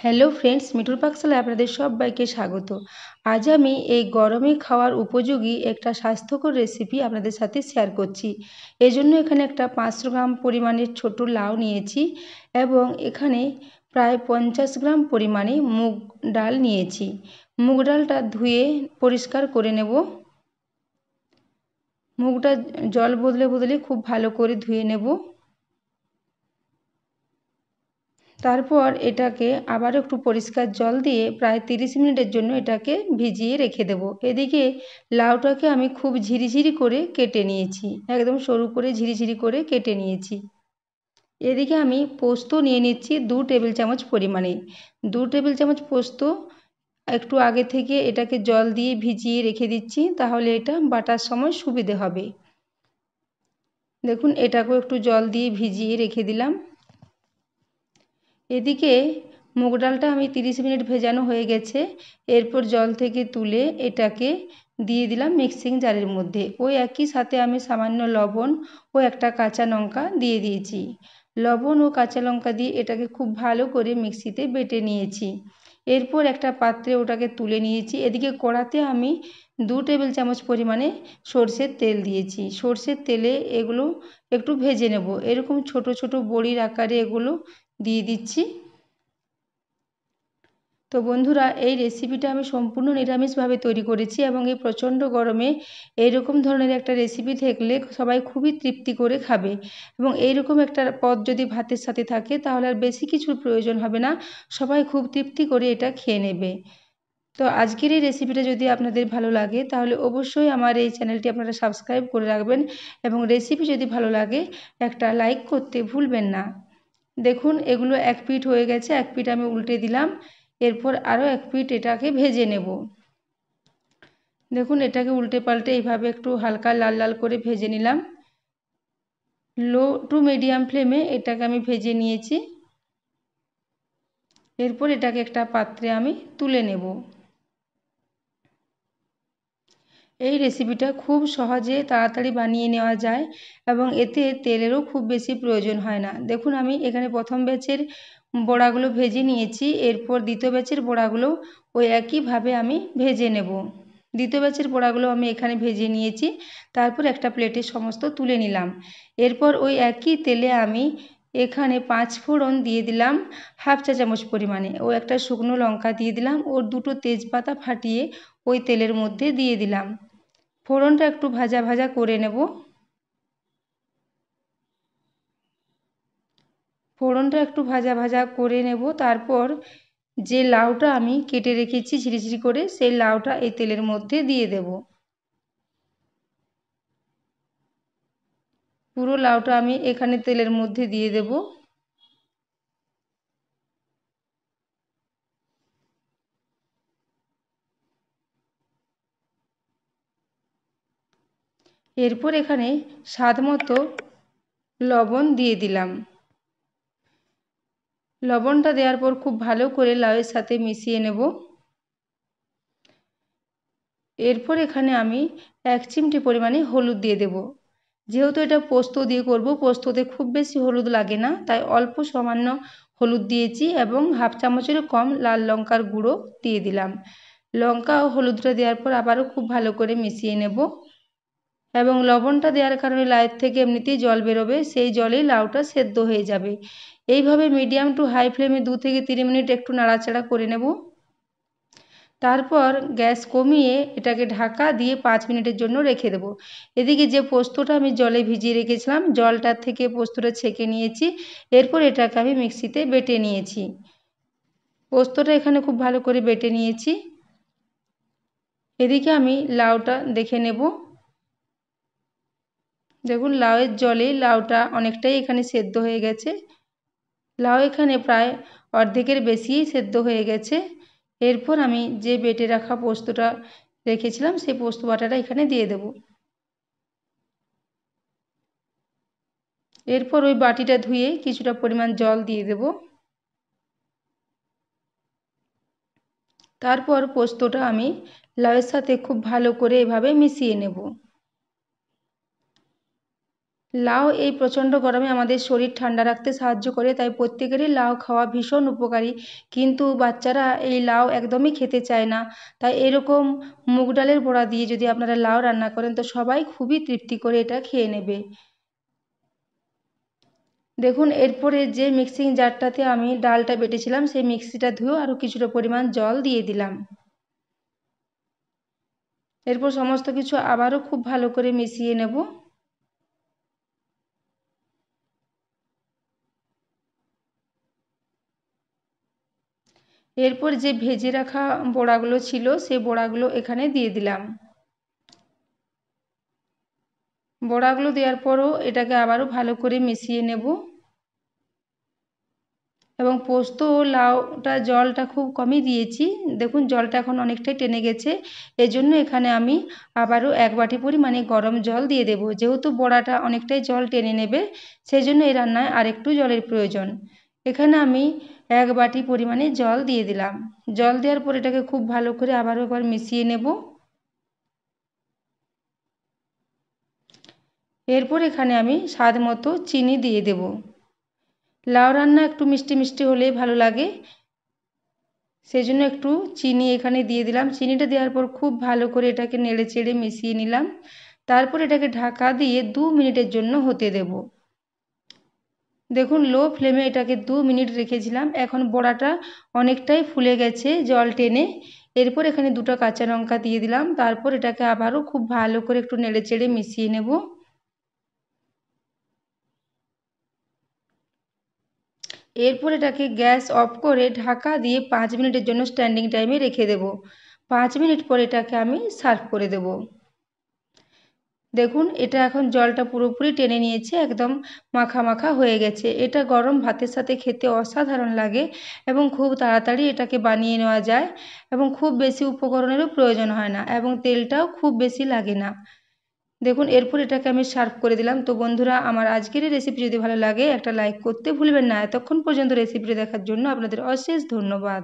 Hello friends, মিঠুর পাকশালায় আপনাদের সবাইকে স্বাগত। আজ আমি এই গরমে খাওয়ার উপযোগী একটা স্বাস্থ্যকর রেসিপি আপনাদের সাথে শেয়ার করছি। এজন্য এখানে একটা 500 গ্রাম পরিমাণের ছোট লাউ নিয়েছি এবং এখানে প্রায় 50 গ্রাম পরিমাণে মুগ ডাল নিয়েছি। মুগ ডালটা ধুয়ে পরিষ্কার করে নেব। মুগটা জল বদলে বদলে খুব ভালো করে ধুয়ে নেব। তারপর এটাকে আবার একটু পরিষ্কার জল দিয়ে প্রায় 30 মিনিটের জন্য এটাকে ভিজিয়ে রেখে দেব। এদিকে লাউটাকে আমি খুব ঝিরিঝিরি করে কেটে নিয়েছি, একদম সরু করে ঝিরিঝিরি করে কেটে নিয়েছি। এদিকে আমি পোস্ত নিয়ে নিচ্ছি 2 টেবিল চামচ পরিমাণে। 2 টেবিল চামচ পোস্ত একটু আগে থেকে এটাকে জল দিয়ে ভিজিয়ে রেখে দিচ্ছি, তাহলে এটা বাটার সময় সুবিধে হবে। দেখুন, এটাকেও একটু জল দিয়ে ভিজিয়ে রেখে দিলাম। এদিকে মুগ ডালটা আমি 30 মিনিট ভেজানো হয়ে গেছে। এরপর জল থেকে তুলে এটাকে দিয়ে দিলাম মিক্সিং জারের মধ্যে। ওই একই সাথে আমি সামান্য লবণ ও একটা কাঁচা লঙ্কা দিয়ে দিয়েছি। লবণ ও কাঁচা লঙ্কা দিয়ে এটাকে খুব ভালো করে মিক্সিতে বেটে নিয়েছি। এরপর একটা পাত্রে ওটাকে তুলে নিয়েছি। এদিকে কড়াতে আমি 2 টেবিল চামচ পরিমাণে সর্ষের তেল দিয়েছি। সর্ষের তেলে এগুলো একটু ভেজে নেব। এরকম ছোট ছোট বড়ির আকারে এগুলো দিয়ে দিচ্ছি। তো বন্ধুরা, এই রেসিপিটা আমি সম্পূর্ণ নিরামিষভাবে তৈরি করেছি এবং এই প্রচণ্ড গরমে এইরকম ধরনের একটা রেসিপি থাকলে সবাই খুবই তৃপ্তি করে খাবে এবং এইরকম একটা পদ যদি ভাতের সাথে থাকে তাহলে আর বেশি কিছুর প্রয়োজন হবে না, সবাই খুব তৃপ্তি করে এটা খেয়ে নেবে। তো আজকের এই রেসিপিটা যদি আপনাদের ভালো লাগে তাহলে অবশ্যই আমার এই চ্যানেলটি আপনারা সাবস্ক্রাইব করে রাখবেন এবং রেসিপি যদি ভালো লাগে একটা লাইক করতে ভুলবেন না। দেখুন, এগুলো এক পিঠ হয়ে গেছে, এক পিঠ আমি উল্টে দিলাম। এরপর আরও এক পিঠ এটাকে ভেজে নেব। দেখুন, এটাকে উল্টে পাল্টে এইভাবে একটু হালকা লাল লাল করে ভেজে নিলাম। লো টু মিডিয়াম ফ্লেমে এটাকে আমি ভেজে নিয়েছি। এরপর এটাকে একটা পাত্রে আমি তুলে নেব। এই রেসিপিটা খুব সহজে তাড়াতাড়ি বানিয়ে নেওয়া যায় এবং এতে তেলেরও খুব বেশি প্রয়োজন হয় না। দেখুন, আমি এখানে প্রথম ব্যাচের বড়াগুলো ভেজে নিয়েছি। এরপর দ্বিতীয় ব্যাচের বড়াগুলো ওই একইভাবে আমি ভেজে নেব। দ্বিতীয় ব্যাচের বড়াগুলো আমি এখানে ভেজে নিয়েছি। তারপর একটা প্লেটে সমস্ত তুলে নিলাম। এরপর ওই একই তেলে আমি এখানে 5 ফোড়ন দিয়ে দিলাম হাফ চা চামচ পরিমাণে, ও একটা শুকনো লঙ্কা দিয়ে দিলাম, ওর 2টো তেজপাতা ফাটিয়ে ওই তেলের মধ্যে দিয়ে দিলাম। ফোড়নটা একটু ভাজা ভাজা করে নেব। ফোড়নটা একটু ভাজা ভাজা করে নেব। তারপর যে লাউটা আমি কেটে রেখেছি ঝিরিঝিরি করে, সেই লাউটা এই তেলের মধ্যে দিয়ে দেব। পুরো লাউটা আমি এখানে তেলের মধ্যে দিয়ে দেব। এরপর এখানে স্বাদ মতো লবণ দিয়ে দিলাম। লবণটা দেওয়ার পর খুব ভালো করে লাউয়ের সাথে মিশিয়ে নেব। এরপর এখানে আমি 1 চিমটি পরিমাণে হলুদ দিয়ে দেব। যেহেতু এটা পোস্ত দিয়ে করব, পোস্ততে খুব বেশি হলুদ লাগে না, তাই অল্প সামান্য হলুদ দিয়েছি এবং হাফ চামচেরও কম লাল লঙ্কার গুঁড়ো দিয়ে দিলাম। লঙ্কা ও হলুদটা দেওয়ার পর আবারও খুব ভালো করে মিশিয়ে নেব এবং লবণটা দেওয়ার কারণে লাউয়ের থেকে এমনিতেই জল বেরোবে, সেই জলেই লাউটা সেদ্ধ হয়ে যাবে। এইভাবে মিডিয়াম টু হাই ফ্লেমে 2 থেকে 3 মিনিট একটু নাড়াচাড়া করে নেব। তারপর গ্যাস কমিয়ে এটাকে ঢাকা দিয়ে 5 মিনিটের জন্য রেখে দেব। এদিকে যে পোস্তটা আমি জলে ভিজিয়ে রেখেছিলাম, জলটার থেকে পোস্তটা ছেঁকে নিয়েছি। এরপর এটাকে আমি মিক্সিতে বেটে নিয়েছি। পোস্তটা এখানে খুব ভালো করে বেটে নিয়েছি। এদিকে আমি লাউটা দেখে নেব। দেখুন, লাউয়ের জলে লাউটা অনেকটাই এখানে সেদ্ধ হয়ে গেছে। লাউ এখানে প্রায় অর্ধেকের বেশিই সেদ্ধ হয়ে গেছে। এরপর আমি যে বেটে রাখা পোস্তটা রেখেছিলাম সেই পোস্ত বাটাটা এখানে দিয়ে দেব। এরপর ওই বাটিটা ধুয়ে কিছুটা পরিমাণ জল দিয়ে দেব। তারপর পোস্তটা আমি লাউয়ের সাথে খুব ভালো করে এভাবে মিশিয়ে নেব। লাউ এই প্রচণ্ড গরমে আমাদের শরীর ঠান্ডা রাখতে সাহায্য করে, তাই প্রত্যেকেরই লাউ খাওয়া ভীষণ উপকারী। কিন্তু বাচ্চারা এই লাউ একদমই খেতে চায় না, তাই এরকম মুগ ডালের বড়া দিয়ে যদি আপনারা লাউ রান্না করেন তো সবাই খুবই তৃপ্তি করে এটা খেয়ে নেবে। দেখুন এরপরে যে মিক্সিং জারটাতে আমি ডালটা বেটেছিলাম সেই মিক্সিটা ধুয়েও আরও কিছুটা পরিমাণ জল দিয়ে দিলাম। এরপর সমস্ত কিছু আবারও খুব ভালো করে মিশিয়ে নেব। এরপর যে ভেজে রাখা বড়াগুলো ছিল সেই বড়াগুলো এখানে দিয়ে দিলাম। বড়াগুলো দেওয়ার পরও এটাকে আবারও ভালো করে মিশিয়ে নেব। এবং পোস্ত ও লাউটা জলটা খুব কমই দিয়েছি, দেখুন জলটা এখন অনেকটাই টেনে গেছে। এজন্য এখানে আমি আবারও 1 বাটি পরিমাণে গরম জল দিয়ে দেব। যেহেতু বড়াটা অনেকটাই জল টেনে নেবে সেই জন্য এই রান্নায় আরেকটু জলের প্রয়োজন। এখানে আমি 1 বাটি পরিমাণে জল দিয়ে দিলাম। জল দেওয়ার পর এটাকে খুব ভালো করে আবারও একবার মিশিয়ে নেব। এরপর এখানে আমি স্বাদ মতো চিনি দিয়ে দেব। লাউ রান্না একটু মিষ্টি মিষ্টি হলেই ভালো লাগে, সেই জন্য একটু চিনি এখানে দিয়ে দিলাম। চিনিটা দেওয়ার পর খুব ভালো করে এটাকে নেড়ে চেড়ে মিশিয়ে নিলাম। তারপর এটাকে ঢাকা দিয়ে 2 মিনিটের জন্য হতে দেব। দেখুন লো ফ্লেমে এটাকে 2 মিনিট রেখেছিলাম। এখন বড়াটা অনেকটাই ফুলে গেছে জল টেনে। এরপর এখানে 2টা কাঁচা লঙ্কা দিয়ে দিলাম। তারপর এটাকে আবারও খুব ভালো করে একটু নেড়ে চেড়ে মিশিয়ে নেব। এরপর এটাকে গ্যাস অফ করে ঢাকা দিয়ে 5 মিনিটের জন্য স্ট্যান্ডিং টাইমে রেখে দেব। 5 মিনিট পর এটাকে আমি সার্ভ করে দেব। দেখুন এটা এখন জলটা পুরোপুরি টেনে নিয়েছে, একদম মাখা মাখা হয়ে গেছে। এটা গরম ভাতের সাথে খেতে অসাধারণ লাগে এবং খুব তাড়াতাড়ি এটাকে বানিয়ে নেওয়া যায় এবং খুব বেশি উপকরণেরও প্রয়োজন হয় না এবং তেলটাও খুব বেশি লাগে না। দেখুন এরপর এটাকে আমি সার্ভ করে দিলাম। তো বন্ধুরা আমার আজকের এই রেসিপি যদি ভালো লাগে একটা লাইক করতে ভুলবেন না। এতক্ষণ পর্যন্ত রেসিপিটি দেখার জন্য আপনাদের অশেষ ধন্যবাদ।